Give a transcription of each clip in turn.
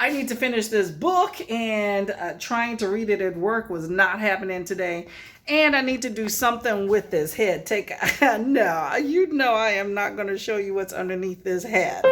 I need to finish this book, and trying to read it at work was not happening today. And I need to do something with this head. No, you know I am not going to show you what's underneath this head.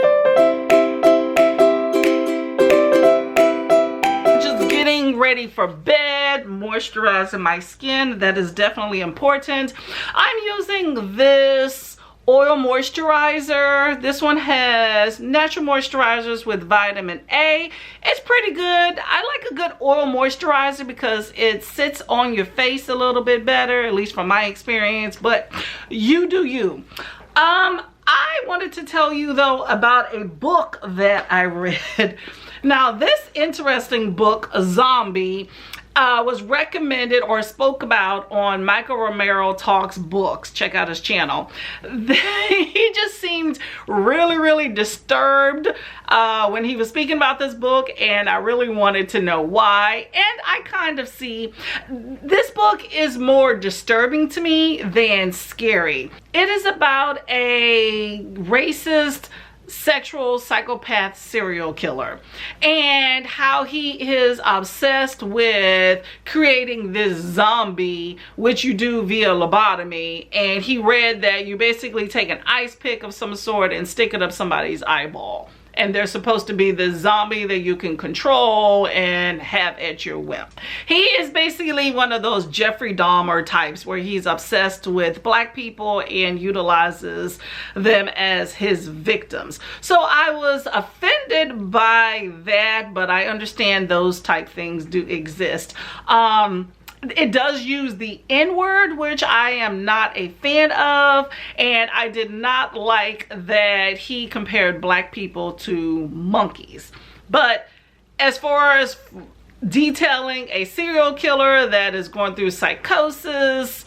Just getting ready for bed, moisturizing my skin. That is definitely important. I'm using this oil moisturizer. This one has natural moisturizers with vitamin A. It's pretty good. I like a good oil moisturizer because it sits on your face a little bit better, at least from my experience, but you do you. I wanted to tell you though about a book that I read. Now this interesting book, Zombie, was recommended or spoke about on Michael Romero Talks Books. Check out his channel. He just seemed really disturbed when he was speaking about this book, and I really wanted to know why. And I kind of see this book is more disturbing to me than scary. It is about a racist sexual psychopath serial killer and how he is obsessed with creating this zombie, which you do via lobotomy. And he read that you basically take an ice pick of some sort and stick it up somebody's eyeball, and they're supposed to be the zombie that you can control and have at your whim. He is basically one of those Jeffrey Dahmer types where he's obsessed with black people and utilizes them as his victims. So I was offended by that, but I understand those type things do exist. It does use the N-word, which I am not a fan of, and I did not like that he compared black people to monkeys. But as far as detailing a serial killer that is going through psychosis,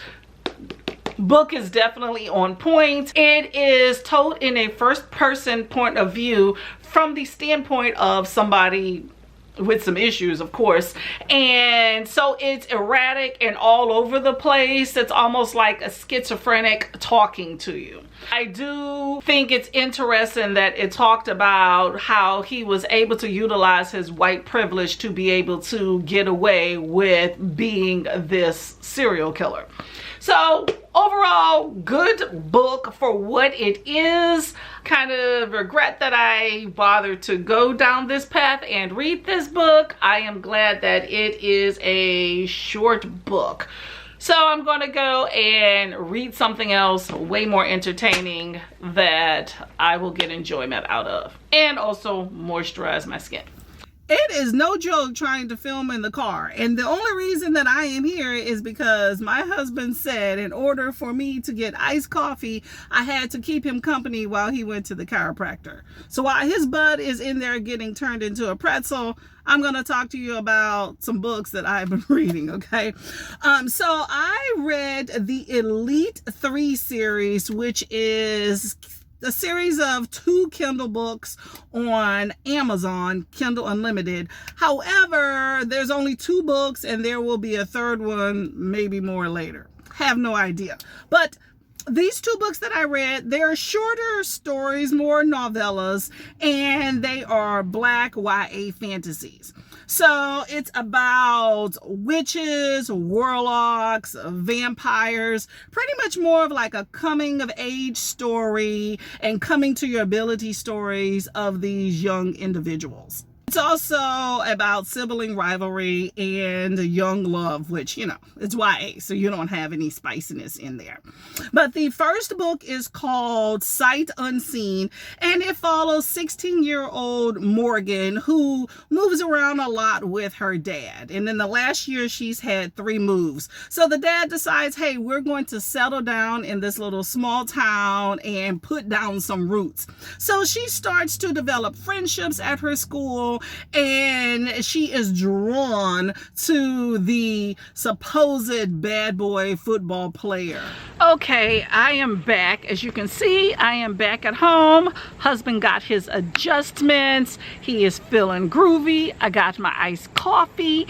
book is definitely on point. It is told in a first-person point of view from the standpoint of somebody with some issues, of course, and so it's erratic and all over the place. It's almost like a schizophrenic talking to you. I do think it's interesting that it talked about how he was able to utilize his white privilege to be able to get away with being this serial killer. So overall, good book for what it is. Kind of regret that I bothered to go down this path and read this book. I am glad that it is a short book. So I'm going to go and read something else way more entertaining that I will get enjoyment out of, and also moisturize my skin. It is no joke trying to film in the car, and the only reason that I am here is because my husband said in order for me to get iced coffee, I had to keep him company while he went to the chiropractor. So while his butt is in there getting turned into a pretzel, I'm going to talk to you about some books that I've been reading, okay? So I read the Elite 3 series, which is a series of 2 Kindle books on Amazon, Kindle Unlimited. However, there's only 2 books and there will be a 3rd one, maybe more later. Have no idea. But these 2 books that I read, they're shorter stories, more novellas, and they are black YA fantasies. So it's about witches, warlocks, vampires, pretty much more of like a coming of age story and coming to your ability stories of these young individuals. It's also about sibling rivalry and young love, which, you know, it's YA, so you don't have any spiciness in there. But the first book is called Sight Unseen, and it follows 16-year-old Morgan, who moves around a lot with her dad. And in the last year, she's had 3 moves. So the dad decides, hey, we're going to settle down in this little small town and put down some roots. So she starts to develop friendships at her school, and she is drawn to the supposed bad boy football player. Okay, I am back. As you can see, I am back at home. Husband got his adjustments. He is feeling groovy. I got my iced coffee.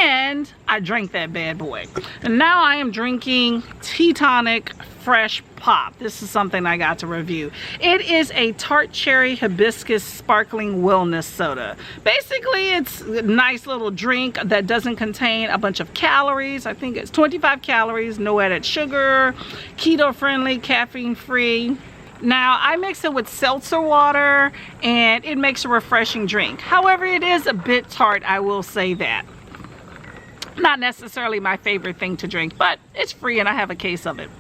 and I drank that bad boy. And now I am drinking Tea Tonic Fresh Pop. This is something I got to review. It is a tart cherry hibiscus sparkling wellness soda. Basically, it's a nice little drink that doesn't contain a bunch of calories. I think it's 25 calories, no added sugar, keto friendly, caffeine free. Now, I mix it with seltzer water and it makes a refreshing drink. However, it is a bit tart, I will say that. Not necessarily my favorite thing to drink, but it's free and I have a case of it.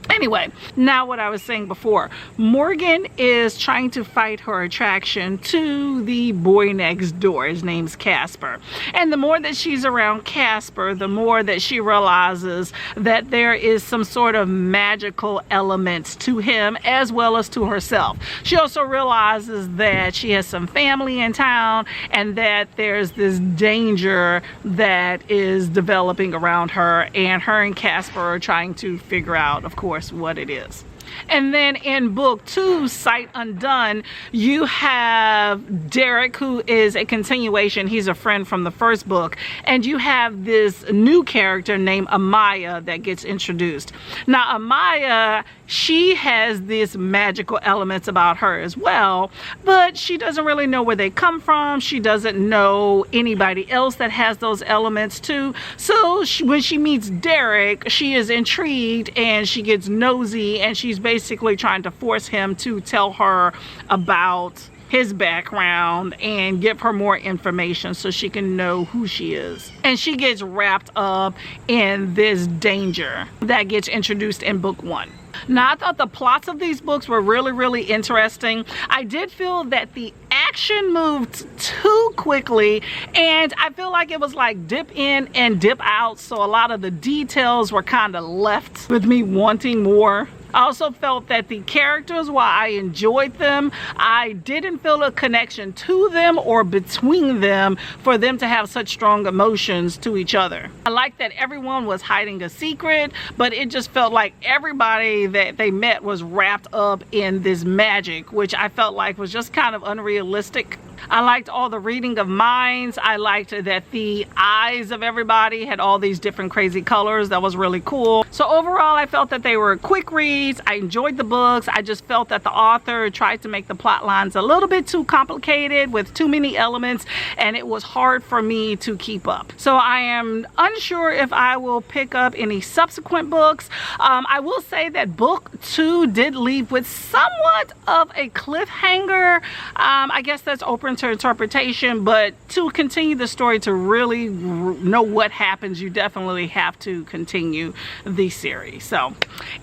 Anyway, now what I was saying before, Morgan is trying to fight her attraction to the boy next door. His name's Casper. And the more that she's around Casper, the more that she realizes that there is some sort of magical elements to him as well as to herself. She also realizes that she has some family in town and that there's this danger that is developing around her, and Casper are trying to figure out, of course, what it is. And then in book 2, Sight Undone, you have Derek, who is a continuation. He's a friend from the first book. And you have this new character named Amaya that gets introduced. Now, Amaya, she has these magical elements about her as well, but she doesn't really know where they come from. She doesn't know anybody else that has those elements too. So when she meets Derek, she is intrigued and she gets nosy, and she's basically trying to force him to tell her about his background and give her more information so she can know who she is. And she gets wrapped up in this danger that gets introduced in book 1. Now, I thought the plots of these books were really interesting. I did feel that the action moved too quickly, and I feel like it was like dip in and dip out, so a lot of the details were kind of left with me wanting more. I also felt that the characters, while I enjoyed them, I didn't feel a connection to them or between them for them to have such strong emotions to each other. I liked that everyone was hiding a secret, but it just felt like everybody that they met was wrapped up in this magic, which I felt like was just kind of unrealistic. I liked all the reading of minds. I liked that the eyes of everybody had all these different crazy colors. That was really cool. So overall, I felt that they were quick reads. I enjoyed the books. I just felt that the author tried to make the plot lines a little bit too complicated with too many elements, and it was hard for me to keep up. So I am unsure if I will pick up any subsequent books. I will say that book 2 did leave with somewhat of a cliffhanger. I guess that's open to interpretation, but to continue the story, to really know what happens, you definitely have to continue the series. So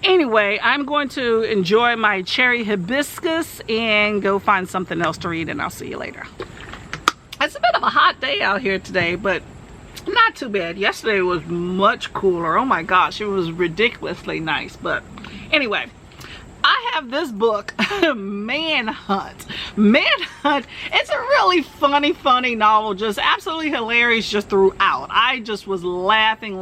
anyway, I'm going to enjoy my cherry hibiscus and go find something else to read, and I'll see you later. It's a bit of a hot day out here today, but not too bad. Yesterday was much cooler. Oh my gosh, it was ridiculously nice. But anyway, I have this book, Manhunt. Manhunt, it's a really funny novel, just absolutely hilarious just throughout. I just was laughing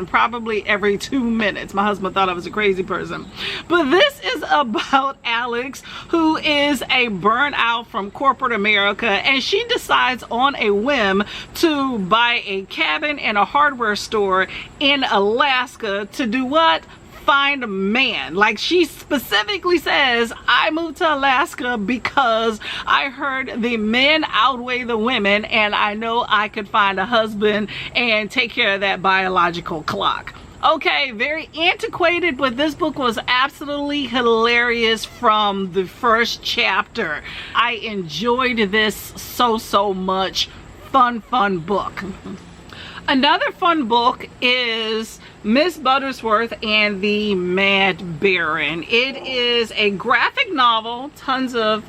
probably every 2 minutes. My husband thought I was a crazy person. But this is about Alex, who is a burnout from corporate America, and she decides on a whim to buy a cabin and a hardware store in Alaska to do what? Find a man. Like, she specifically says, I moved to Alaska because I heard the men outweigh the women, and I know I could find a husband and take care of that biological clock. Okay, very antiquated, but this book was absolutely hilarious from the first chapter. I enjoyed this so much. Fun book. Another fun book is Miss Butterworth and the Mad Baron. It is a graphic novel, tons of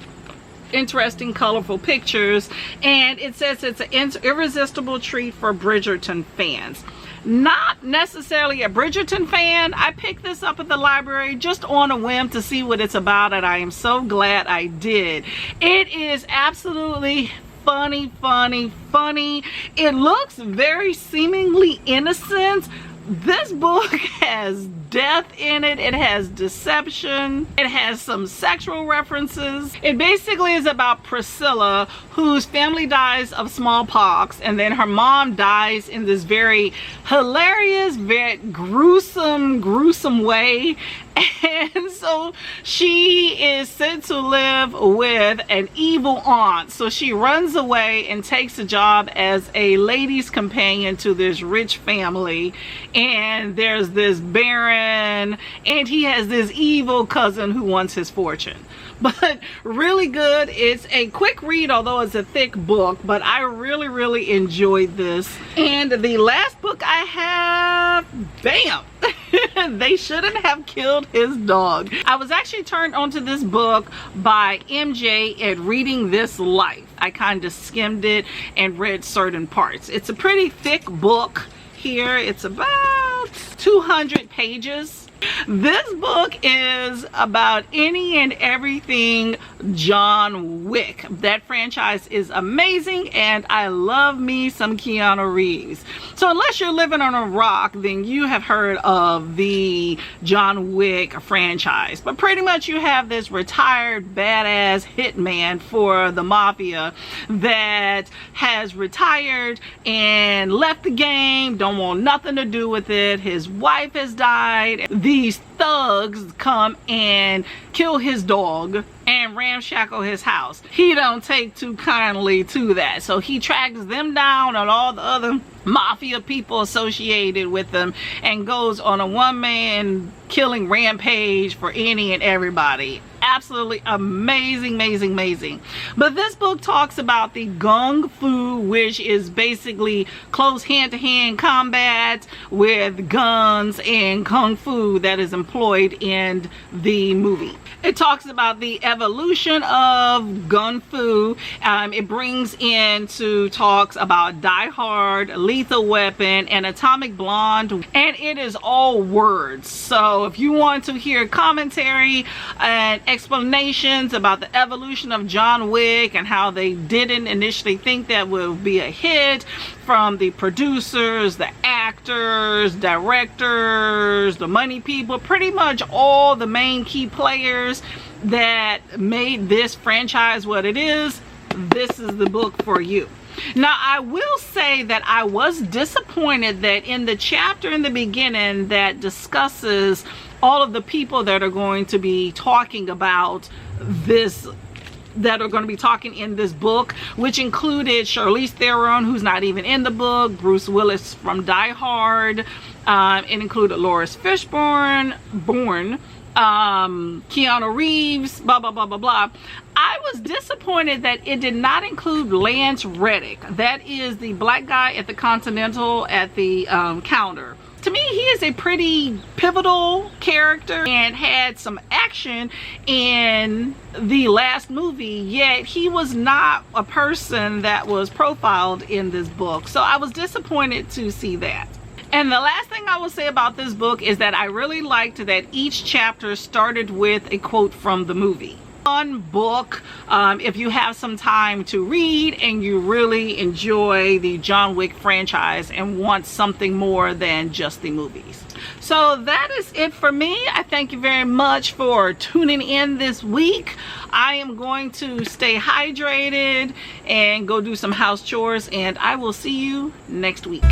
interesting, colorful pictures, and it says it's an irresistible treat for Bridgerton fans. Not necessarily a Bridgerton fan. I picked this up at the library just on a whim to see what it's about, and I am so glad I did. It is absolutely funny. It looks very seemingly innocent, This book has death in it. It has deception. It has some sexual references. It basically is about Priscilla, whose family dies of smallpox, and then her mom dies in this very hilarious, very gruesome way. And so she is sent to live with an evil aunt. So she runs away and takes a job as a lady's companion to this rich family. And there's this baron, and he has this evil cousin who wants his fortune. But really good. It's a quick read, although it's a thick book, but I really enjoyed this. And the last book I have, bam! They shouldn't have killed his dog. I was actually turned onto this book by MJ at Reading This Life. I kind of skimmed it and read certain parts. It's a pretty thick book here. It's about 200 pages. This book is about any and everything John Wick. That franchise is amazing, and I love me some Keanu Reeves. So unless you're living on a rock, then you have heard of the John Wick franchise. But pretty much you have this retired badass hitman for the mafia that has retired and left the game, don't want nothing to do with it. His wife has died. These thugs come and kill his dog and ramshackle his house. He don't take too kindly to that, so he tracks them down and all the other mafia people associated with them and goes on a one-man killing rampage for any and everybody. Absolutely amazing. But this book talks about the Kung Fu, which is basically close hand-to-hand combat with guns and Kung Fu that is employed in the movie. It talks about the evolution of Kung Fu. It brings into talks about Die Hard, Lethal Weapon, and Atomic Blonde, and it is all words. So if you want to hear commentary and explanations about the evolution of John Wick and how they didn't initially think that would be a hit, from the producers, the actors, directors, the money people, pretty much all the main key players that made this franchise what it is, this is the book for you. Now, I will say that I was disappointed that in the chapter in the beginning that discusses all of the people that are going to be talking about this, that are going to be talking in this book, which included Charlize Theron, who's not even in the book, Bruce Willis from Die Hard, it included Lawrence Fishburne, Keanu Reeves, blah blah blah blah blah. I was disappointed that it did not include Lance Reddick. That is the black guy at the Continental at the counter. To me, he is a pretty pivotal character and had some action in the last movie, yet he was not a person that was profiled in this book. So I was disappointed to see that. And the last thing I will say about this book is that I really liked that each chapter started with a quote from the movie. Fun book if you have some time to read and you really enjoy the John Wick franchise and want something more than just the movies. So that is it for me. I thank you very much for tuning in this week. I am going to stay hydrated and go do some house chores, and I will see you next week.